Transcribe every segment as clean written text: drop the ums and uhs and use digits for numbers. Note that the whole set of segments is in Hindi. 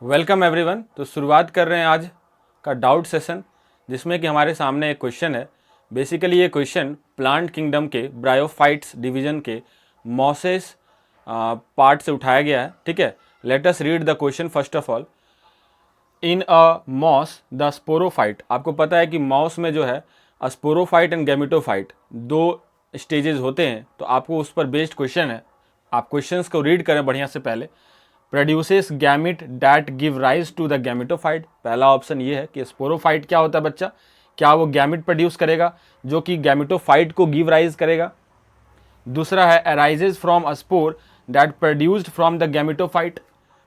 Welcome everyone. तो शुरुआत कर रहे हैं आज का डाउट सेशन, जिसमें कि हमारे सामने एक क्वेश्चन है। बेसिकली ये क्वेश्चन प्लांट किंगडम के ब्रायोफाइट्स डिवीजन के मॉसेस पार्ट से उठाया गया है। ठीक है, let us read the question first of all. In a moss the sporophyte, आपको पता है कि मॉस में जो है स्पोरोफाइट एंड गैमेटोफाइट दो स्टेजेस होते हैं, तो आपको उस पर बेस्ड क्वेश्चन है। आप क्वेश्चंस को रीड करें बढ़िया से पहले। Produces gamete that give rise to the gametophyte, पहला ऑप्शन ये है कि स्पोरोफाइट क्या होता है बच्चा, क्या वो गैमिट प्रोड्यूस करेगा जो कि गैमेटोफाइट को गिव राइज करेगा। दूसरा है arises from a spore that produced from the gametophyte,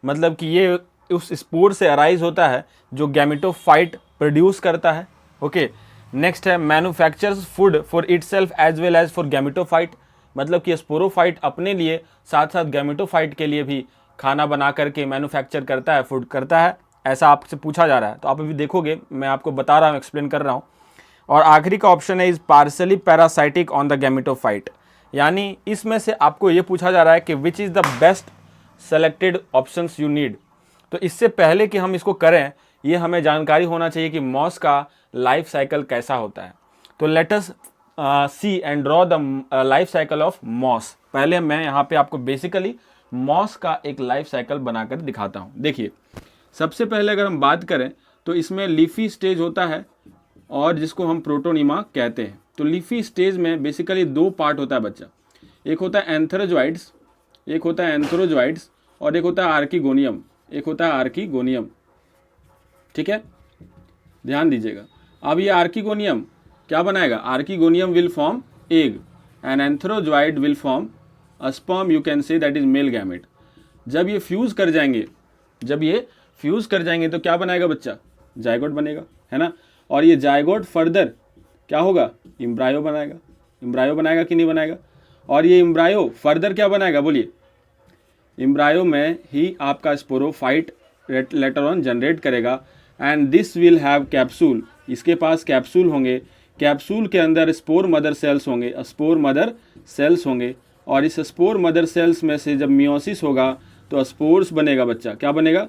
मतलब कि ये उस स्पोर से अराइज होता है जो गैमेटोफाइट प्रोड्यूस करता है। ओके, नेक्स्ट है manufactures food for itself as well as for gametophyte, मतलब कि स्पोरोफाइट अपने लिए साथ साथ गैमेटोफाइट के लिए भी खाना बना करके मैन्युफैक्चर करता है, फूड करता है, ऐसा आपसे पूछा जा रहा है। तो आप अभी देखोगे, मैं आपको बता रहा हूँ, एक्सप्लेन कर रहा हूँ। और आखिरी का ऑप्शन है is partially parasitic on the gametophyte, यानी इसमें से आपको ये पूछा जा रहा है कि which is the best selected options you need. तो इससे पहले कि हम इसको करें, ये हमें जानकारी होना चाहिए कि मॉस का लाइफ साइकिल कैसा होता है। तो let us see and draw the life cycle of moss. पहले मैं यहाँ पे आपको बेसिकली मॉस का एक लाइफ साइकिल बनाकर दिखाता हूँ। देखिए, सबसे पहले अगर हम बात करें तो इसमें लीफी स्टेज होता है और जिसको हम प्रोटोनिमा कहते हैं। तो लीफी स्टेज में बेसिकली दो पार्ट होता है बच्चा, एक होता है एंथ्रोजॉइड्स, एक होता है एंथ्रोजॉइड्स और एक होता है आर्किगोनियम, एक होता है आर्किगोनियम। ठीक है, ध्यान दीजिएगा। अब ये आर्किगोनियम क्या बनाएगा, archegonium will form egg and antherozoid will form a sperm, you can say that is male gamete. जब ये फ्यूज कर जाएंगे, जब ये फ्यूज कर जाएंगे तो क्या बनाएगा बच्चा, जायगोट बनेगा, है ना। और ये जायगोट फर्दर क्या होगा, इम्ब्रायो बनाएगा। इम्ब्रायो बनाएगा कि नहीं बनाएगा, और ये इम्ब्रायो फर्दर क्या बनाएगा, बोलिए। इम्ब्रायो में ही आपका स्पोरोफाइट लेटर ऑन जनरेट करेगा and this will have capsule, इसके पास कैप्सूल होंगे। कैप्सूल के अंदर स्पोर मदर सेल्स होंगे, स्पोर मदर सेल्स होंगे, और इस स्पोर मदर सेल्स में से जब मियोसिस होगा तो स्पोर्स बनेगा बच्चा। क्या बनेगा,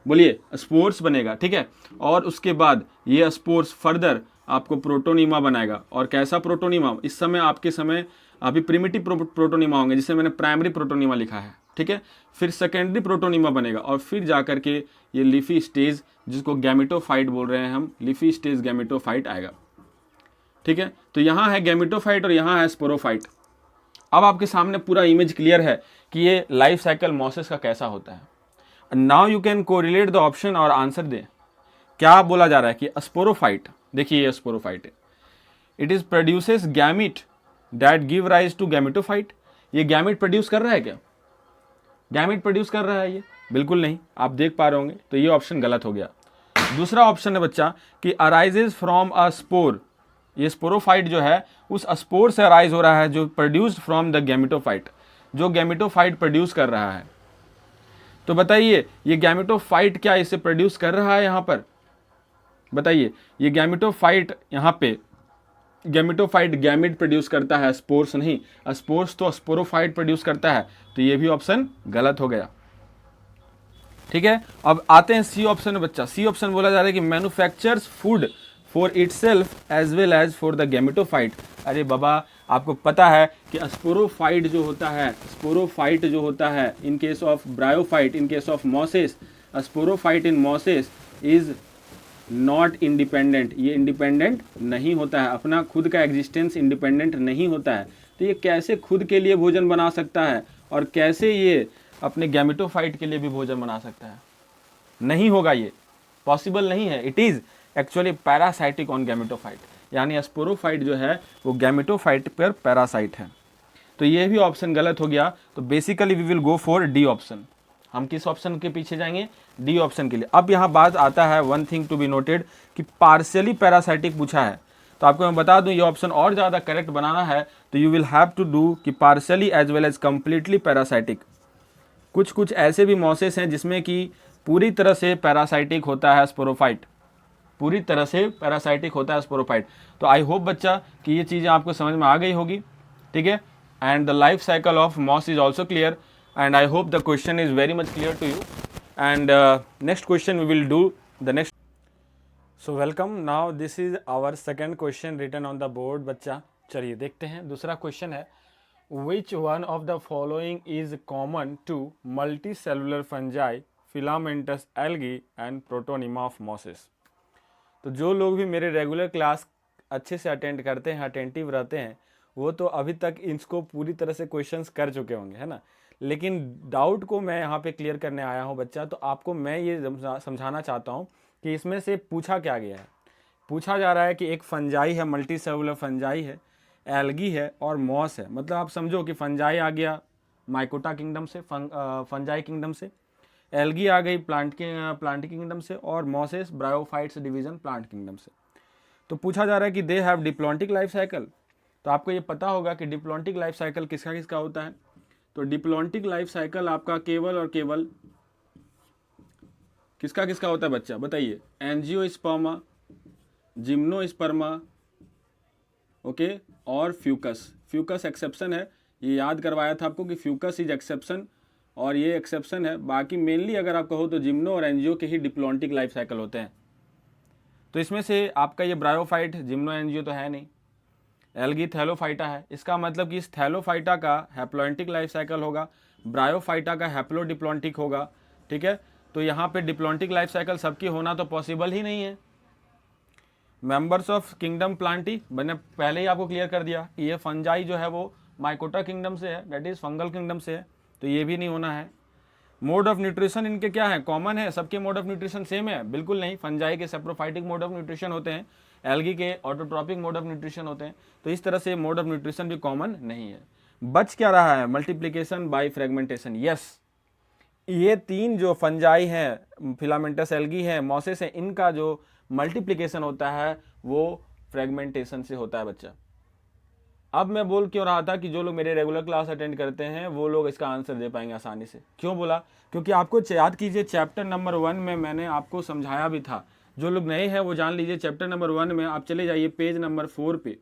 बोलिए, स्पोर्स बनेगा। ठीक है, और उसके बाद ये स्पोर्स फर्दर आपको प्रोटोनिमा बनाएगा। और कैसा प्रोटोनिमा, इस समय आपके समय अभी प्रिमिटिव प्रोटोनिमा होंगे, जिसे मैंने प्राइमरी प्रोटोनिमा लिखा है। ठीक है, फिर सेकेंडरी प्रोटोनिमा बनेगा और फिर जाकर के ये लीफी स्टेज, जिसको गैमेटोफाइट बोल रहे हैं हम, लीफी स्टेज गैमेटोफाइट आएगा। ठीक है, तो यहाँ है गैमेटोफाइट और यहाँ है स्पोरोफाइट। अब आपके सामने पूरा इमेज क्लियर है कि ये लाइफ साइकिल मॉसेस का कैसा होता है। Now you can correlate the option और आंसर दे। क्या बोला जा रहा है कि स्पोरोफाइट, देखिए ये स्पोरोफाइट है, it is produces gamete that give rise to gametophyte. ये गैमिट प्रोड्यूस कर रहा है क्या, गैमिट प्रोड्यूस कर रहा है ये, बिल्कुल नहीं। आप देख पा रहे होंगे, तो ये ऑप्शन गलत हो गया। दूसरा ऑप्शन है बच्चा कि अराइजेज फ्रॉम अ स्पोर, ये स्पोरोफाइट जो है उस स्पोर से अराइज हो रहा है जो प्रोड्यूस्ड फ्रॉम द गैमेटोफाइट, जो गैमेटोफाइट प्रोड्यूस कर रहा है। तो बताइए, ये गैमेटोफाइट क्या इसे प्रोड्यूस कर रहा है यहाँ पर, बताइए। ये गैमेटोफाइट यहाँ पे, गैमेटोफाइट गैमिट प्रोड्यूस करता है, स्पोर्स नहीं। स्पोर्स तो स्पोरोफाइट प्रोड्यूस करता है, तो ये भी ऑप्शन गलत हो गया। ठीक है, अब आते हैं सी ऑप्शन में बच्चा। सी ऑप्शन बोला जा रहा है कि manufactures food for itself as well as for the gametophyte. अरे बाबा, आपको पता है कि स्पोरोफाइट जो होता है, स्पोरोफाइट जो होता है in case of bryophyte, in case of mosses, sporophyte in mosses is not independent. ये इंडिपेंडेंट नहीं होता है, अपना खुद का एग्जिस्टेंस इंडिपेंडेंट नहीं होता है। तो ये कैसे खुद के लिए भोजन बना सकता है और कैसे ये अपने गैमेटोफाइट के लिए भी भोजन बना सकता है, नहीं होगा, ये पॉसिबल नहीं है। It is actually parasitic on gametophyte, यानी स्पोरोफाइट जो है वो गैमेटोफाइट पर पैरासाइट है। तो ये भी ऑप्शन गलत हो गया। तो basically we will go for D option. हम किस ऑप्शन के पीछे जाएंगे, डी ऑप्शन के लिए। अब यहाँ बात आता है, one thing to be noted, कि पार्शियली पैरासाइटिक पूछा है। तो आपको मैं बता दूं, ये ऑप्शन और ज़्यादा करेक्ट बनाना है तो you will have to do कि partially as well as completely parasitic. कुछ कुछ ऐसे भी मॉसेस हैं जिसमें कि पूरी तरह से पैरासाइटिक होता है स्पोरोफाइट, पूरी तरह से पैरासाइटिक होता है स्पोरोफाइट। तो आई होप बच्चा कि ये चीज़ें आपको समझ में आ गई होगी। ठीक है, and the life cycle of moss is also clear, and I hope the question is very much clear to you. and next question we will do the next. So welcome, now this is our second question written on the board बच्चा. चलिए देखते हैं. दूसरा क्वेश्चन है, which one of the following is common to multicellular fungi, filamentous algae and protonema of mosses. तो जो लोग भी मेरे रेगुलर क्लास अच्छे से अटेंड करते हैं, अटेंटिव रहते हैं, वो तो अभी तक इसको पूरी तरह से क्वेश्चंस कर चुके होंगे, है ना. लेकिन डाउट को मैं यहाँ पे क्लियर करने आया हूँ बच्चा. तो आपको मैं ये समझाना चाहता हूँ कि इसमें से पूछा क्या गया है. पूछा जा रहा है कि एक फंजाई है, मल्टी सेलुलर फंजाई है, एल्गी है और मॉस है. मतलब आप समझो कि फंजाई आ गया माइकोटा किंगडम से, फंजाई किंगडम से, एल्गी आ गई प्लांट किंगडम से, और mosses bryophytes division plant kingdom से. तो पूछा जा रहा है कि they have diplontic life cycle. तो आपको ये पता होगा कि डिप्लॉन्टिक लाइफ साइकिल किसका किसका होता है. तो डिप्लॉन्टिक लाइफ साइकिल आपका केवल और केवल किसका किसका होता है बच्चा, बताइए. एंजियोस्पर्मा, जिम्नोस्पर्मा, ओके, और फ्यूकस. फ्यूकस एक्सेप्शन है, ये याद करवाया था आपको कि फ्यूकस इज एक्सेप्शन और ये एक्सेप्शन है. बाकी मेनली अगर आप कहो तो जिम्नो और एंजियो के ही डिप्लॉन्टिक लाइफ साइकिल होते हैं. तो इसमें से आपका ये ब्रायोफाइट, जिम्नो एंजियो तो है नहीं, एल्गी थैलोफाइटा है. इसका मतलब कि इस थैलोफाइटा का हैप्लॉन्टिक लाइफ साइकिल होगा, ब्रायोफाइटा का हैप्लोडिप्लॉन्टिक होगा. ठीक है, तो यहाँ पे डिप्लॉन्टिक लाइफ साइकिल सबकी होना तो पॉसिबल ही नहीं है. मेंबर्स ऑफ किंगडम प्लांटी मैंने पहले ही आपको क्लियर कर दिया कि ये फंजाई जो है वो माइकोटा किंगडम से है, दैट इज फंगल किंगडम से है, तो ये भी नहीं होना है. मोड ऑफ न्यूट्रिशन इनके क्या है, कॉमन है, सबके मोड ऑफ न्यूट्रिशन सेम है, बिल्कुल नहीं. फंजाई के सेप्रोफाइटिक मोड ऑफ न्यूट्रिशन होते हैं, एल्गी के ऑटोट्रॉपिक मोड ऑफ न्यूट्रिशन होते हैं. तो इस तरह से मोड ऑफ न्यूट्रिशन भी कॉमन नहीं है. बच क्या रहा है, मल्टीप्लिकेशन बाय फ्रेगमेंटेशन. यस, ये तीन जो फंजाई हैं, फिलामेंटस एल्गी है, मॉसेस है, इनका जो मल्टीप्लिकेशन होता है वो फ्रेगमेंटेशन से होता है बच्चा. अब मैं बोल क्यों रहा था कि जो लोग मेरे रेगुलर क्लास अटेंड करते हैं वो लोग इसका आंसर दे पाएंगे आसानी से. क्यों बोला, क्योंकि आपको याद कीजिए चैप्टर नंबर 1 में मैंने आपको समझाया भी था. जो लोग नए हैं वो जान लीजिए, चैप्टर नंबर 1 में आप चले जाइए पेज नंबर 4 पे,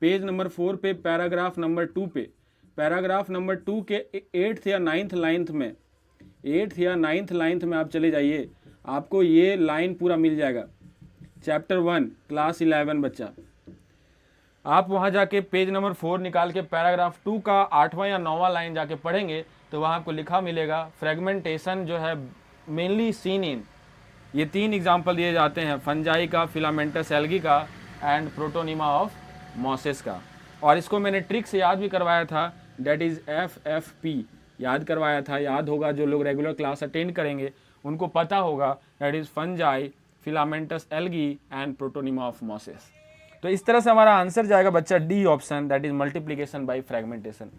पेज नंबर 4 पे पैराग्राफ नंबर 2 पे, पैराग्राफ नंबर 2 के 8th या 9th लाइन में, 8th या 9th लाइन में आप चले जाइए, आपको ये लाइन पूरा मिल जाएगा. चैप्टर 1 क्लास 11 बच्चा, आप वहाँ जाके पेज नंबर 4 निकाल के पैराग्राफ 2 का 8वां या 9वां लाइन जाके पढ़ेंगे तो वहाँ आपको लिखा मिलेगा फ्रेगमेंटेशन जो है मेनली सीन इन, ये 3 एग्जाम्पल दिए जाते हैं, फंजाई का, फिलामेंटस एल्गी का एंड प्रोटोनिमा ऑफ मॉसेस का. और इसको मैंने ट्रिक से याद भी करवाया था, डेट इज़ FFP याद करवाया था. याद होगा, जो लोग रेगुलर क्लास अटेंड करेंगे उनको पता होगा, that is fungi, filamentous algae and protonema of mosses. तो इस तरह से हमारा आंसर जाएगा बच्चा D option, that is multiplication by fragmentation.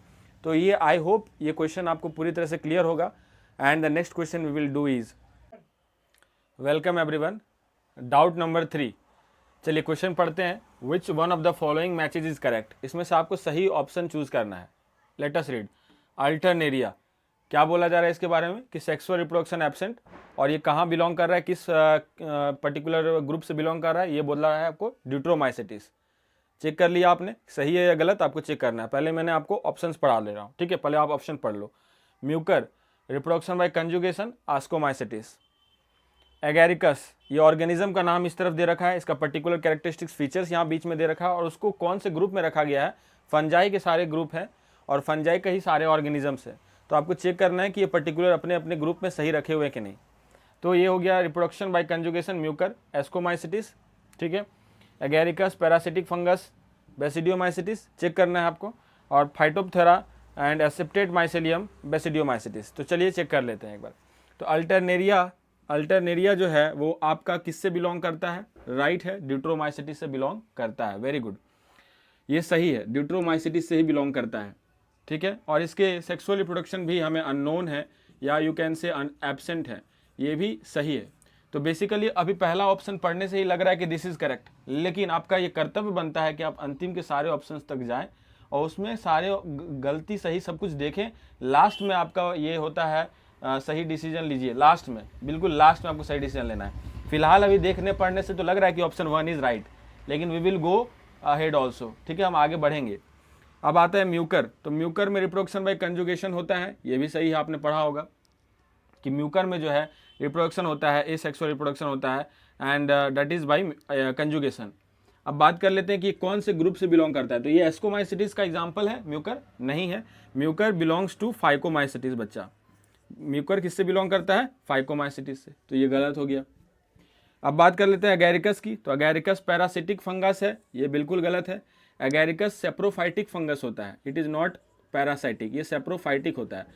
तो ये आई होप ये क्वेश्चन आपको पूरी तरह से क्लियर होगा. And the next question we will do is, welcome everyone, doubt number 3. चलिए क्वेश्चन पढ़ते हैं. Which one of the following matches is correct. इसमें से आपको सही ऑप्शन चूज करना है. Let us read. अल्टरनेरिया, क्या बोला जा रहा है इसके बारे में कि सेक्सुअल रिप्रोडक्शन एब्सेंट, और ये कहाँ बिलोंग कर रहा है, किस पर्टिकुलर ग्रुप से बिलोंग कर रहा है, ये बोल रहा है आपको ड्यूट्रोमाइसेटिस. चेक कर लिया आपने, सही है या गलत आपको चेक करना है. पहले मैंने आपको ऑप्शंस पढ़ा ले रहा हूँ, ठीक है, पहले आप ऑप्शन पढ़ लो. Mucor, reproduction by conjugation, ascomycetes. Agaricus, ये ऑर्गेनिज्म का नाम इस तरफ दे रखा है, इसका पर्टिकुलर कैरेक्टरिस्टिक्स फीचर्स यहाँ बीच में दे रखा है, और उसको कौन से ग्रुप में रखा गया है, फंजाई के सारे ग्रुप हैं और फंजाई के ही सारे ऑर्गेनिजम्स है. तो आपको चेक करना है कि ये पर्टिकुलर अपने अपने ग्रुप में सही रखे हुए कि नहीं. तो ये हो गया reproduction by conjugation, mucor, ascomycetes, ठीक है. Agaricus, parasitic fungus, basidiomycetes check करना है आपको, और phytophthora and aseptate mycelium, basidiomycetes. तो चलिए चेक कर लेते हैं एक बार. तो अल्टरनेरिया जो है वो आपका किससे बिलोंग करता है, राइट है, ड्यूट्रोमाइसिटिस से बिलोंग करता है. वेरी गुड, ये सही है, ड्यूट्रोमाइसिटिस से ही बिलोंग करता है, ठीक है. और इसके सेक्सुअल रिप्रोडक्शन भी हमें अननोन है, या यू कैन से एब्सेंट है, ये भी सही है. तो बेसिकली अभी पहला ऑप्शन पढ़ने से ही लग रहा है कि दिस इज करेक्ट, लेकिन आपका ये कर्तव्य बनता है कि आप अंतिम के सारे ऑप्शंस तक जाएं और उसमें सारे गलती सही सब कुछ देखें. लास्ट में आपका ये होता है सही डिसीजन लीजिए, लास्ट में, बिल्कुल लास्ट में आपको सही डिसीजन लेना है. फिलहाल अभी देखने पढ़ने से तो लग रहा है कि ऑप्शन 1 इज राइट, लेकिन we will go ahead also, ठीक है, हम आगे बढ़ेंगे. अब आता है म्यूकर. तो म्यूकर में रिप्रोडक्शन बाय कंजुगेशन होता है, ये भी सही है, आपने पढ़ा होगा. कि म्यूकर में जो है रिप्रोडक्शन होता है, एसेक्सुअल रिप्रोडक्शन होता है, and that is by conjugation. अब बात कर लेते हैं कि कौन से ग्रुप से बिलोंग करता है। तो ये एस्कोमाइसिटीज का एग्जाम्पल है, म्यूकर नहीं है। म्यूकर बिलोंग्स टू फाइकोमाइसिटीज बच्चा। म्यूकर किससे बिलोंग करता है? फाइकोमाइसिटीज से, तो ये गलत हो गया। अब बात कर लेते हैं एगैरिकस की। तो एगैरिकस पैरासिटिक फंगस है, ये बिल्कुल गलत है। एगैरिकस सेप्रोफाइटिक फंगस होता है, इट इज़ नॉट पैरासाइटिक, ये सेप्रोफाइटिक होता है।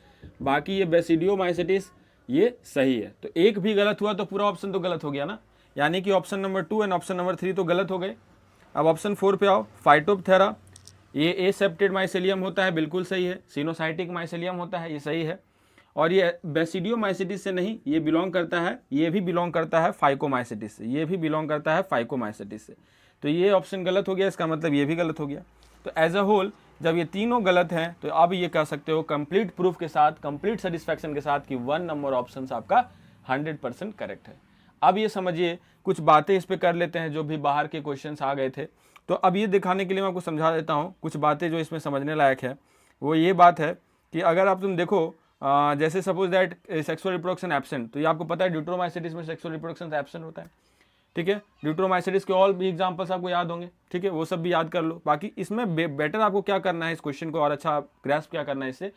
बाकी ये बेसिडियोमाइसिटिस, ये सही है। तो एक भी गलत हुआ तो पूरा ऑप्शन तो गलत हो गया ना, यानी कि option number 2 and option number 3 तो गलत हो गए। अब ऑप्शन 4 पे आओ, फाइटोप्थेरा, ये एसेप्टेड माइसेलियम होता है, बिल्कुल सही है। सिनोसाइटिक माइसेलियम होता है, ये सही है। और ये बेसिडियोमाइसिटिस से नहीं, ये बिलोंग करता है, ये भी बिलोंग करता है फाइकोमाइसिटिस से, ये भी बिलोंग करता है फाइकोमाइसिटिस से। तो ये ऑप्शन गलत हो गया, इसका मतलब ये भी गलत हो गया। तो एज अ होल जब ये तीनों गलत हैं तो अब ये कह सकते हो कंप्लीट प्रूफ के साथ, कंप्लीट सेटिस्फैक्शन के साथ कि 1 नंबर ऑप्शन आपका 100% करेक्ट है। अब ये समझिए कुछ बातें इस पे कर लेते हैं जो भी बाहर के क्वेश्चंस आ गए थे। तो अब ये दिखाने के लिए मैं आपको समझा देता हूँ कुछ बातें जो इसमें समझने लायक है। वो ये बात है कि अगर आप तुम देखो जैसे suppose that sexual reproduction absent, तो ये आपको पता है ड्यूट्रोमाइसिटिस में सेक्सुअल रिप्रोडक्शन एब्सेंट होता है, ठीक है। ड्यूट्रोमाइसिटिस के ऑल भी एग्जांपल्स आपको याद होंगे, ठीक है, वो सब भी याद कर लो। बाकी इसमें बेटर आपको क्या करना है, इस क्वेश्चन को और अच्छा ग्रैस्प क्या करना है इससे,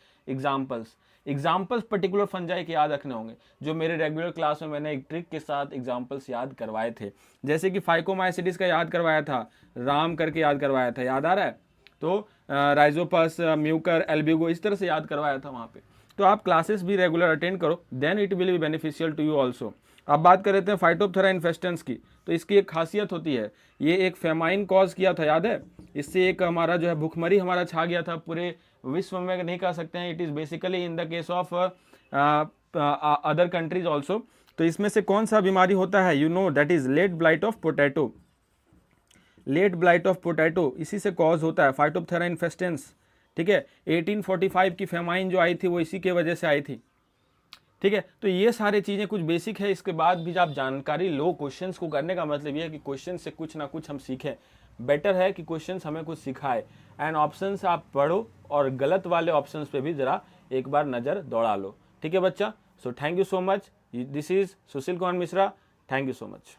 एग्जाम्पल्स पर्टिकुलर फंजाई के याद रखने होंगे। जो मेरे रेगुलर क्लास में मैंने एक ट्रिक के साथ एग्जाम्पल्स याद करवाए थे, जैसे कि फाइकोमाइसिटिस का याद करवाया था, राम करके याद करवाया था, याद आ रहा है? तो राइजोपस, म्यूकर, एल्ब्यूगो, इस तरह से याद करवाया था वहाँ पे। तो आप क्लासेस भी रेगुलर अटेंड करो, then it will be beneficial to you also. अब बात कर लेते हैं फाइटोप्थेरा इन्फेस्टेंस की। तो इसकी एक खासियत होती है, ये एक फेमाइन कॉज किया था, याद है? इससे एक हमारा जो है भुखमरी हमारा छा गया था पूरे विश्व में, नहीं कह सकते हैं। It is basically in the case of other countries also. तो इसमें से कौन सा बीमारी होता है? You know that is late blight of potato. Late blight of potato इसी से कॉज होता है, फाइटोप्थेरा इन्फेस्टेंस, ठीक है। 1845 की फेमाइन जो आई थी वो इसी के वजह से आई थी, ठीक है। तो ये सारी चीज़ें कुछ बेसिक है, इसके बाद भी आप जानकारी लो क्वेश्चंस को करने का मतलब ये है कि क्वेश्चन से कुछ ना कुछ हम सीखें। बेटर है कि क्वेश्चंस हमें कुछ सिखाए, एंड ऑप्शंस आप पढ़ो और गलत वाले ऑप्शंस पे भी ज़रा एक बार नज़र दौड़ा लो, ठीक है बच्चा। So thank you so much, this is Sushil Kumar Mishra, thank you so much.